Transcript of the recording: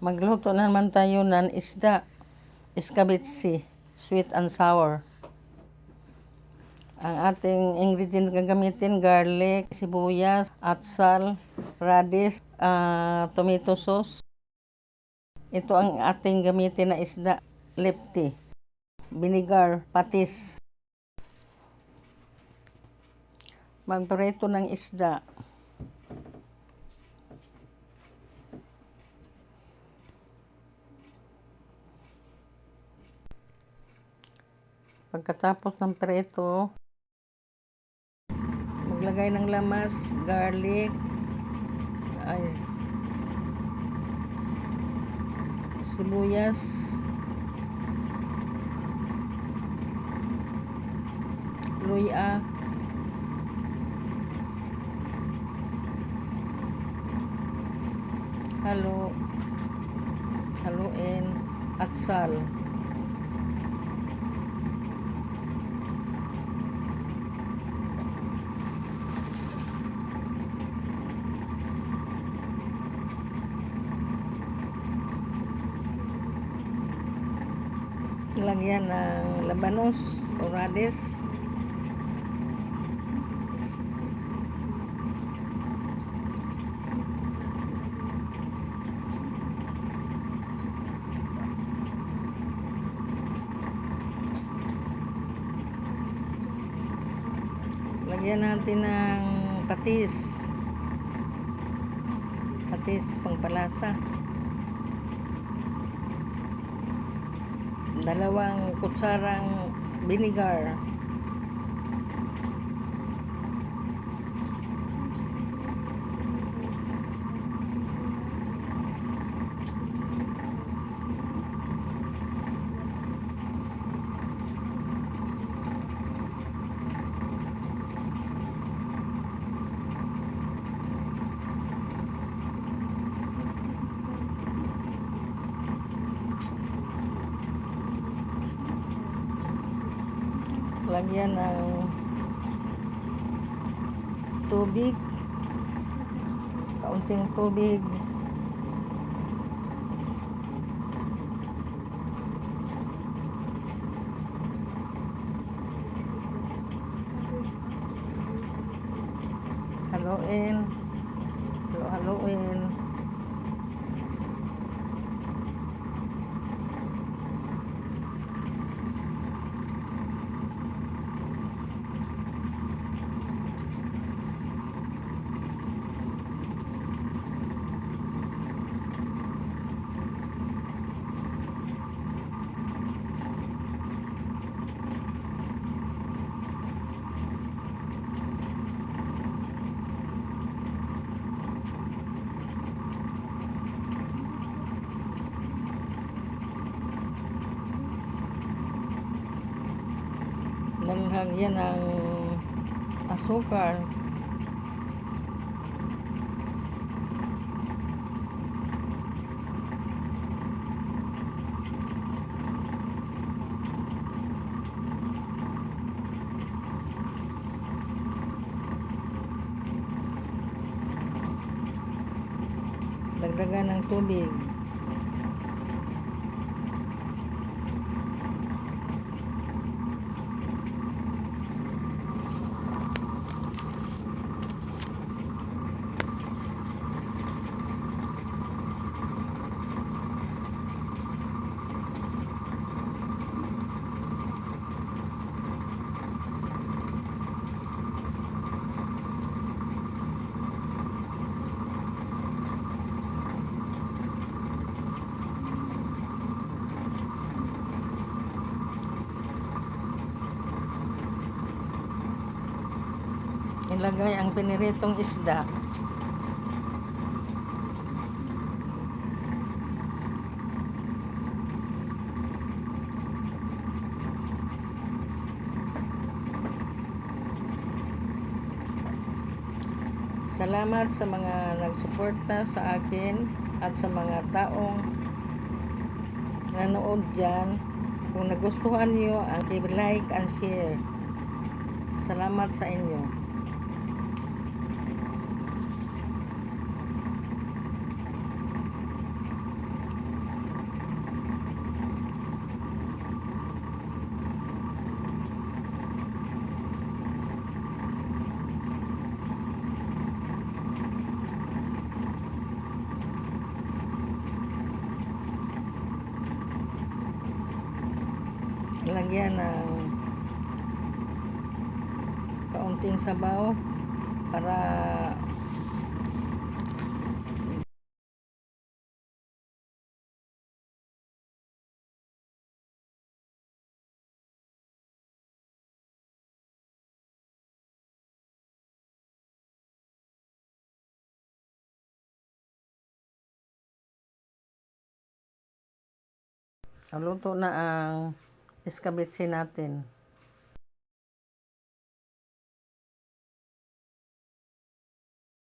Magluto naman tayo ng isda, escabeche, sweet and sour. Ang ating ingredient gagamitin, garlic, sibuyas, atsal, radish, tomato sauce. Ito ang ating gamitin na isda, lefty, vinegar, patis. Magprito ng isda. Pagkatapos ng preto, maglagay ng lamas, garlic, sibuyas, luya, haluin, atsal. Lagyan ng labanos o radish. Lagyan natin ng patis pangpalasa. 2 kutsarang vinegar. Lagyan ng tubig, kaunting tubig, haluin. Lagyan ng asukal. Dagdagan ng tubig. Ilagay ang piniritong isda. Salamat sa mga nagsuporta sa akin at sa mga taong nanood dyan. Kung nagustuhan nyo, like and share. Salamat sa inyo. lagyan ng kaunting sabaw para luto na ang escabeche natin.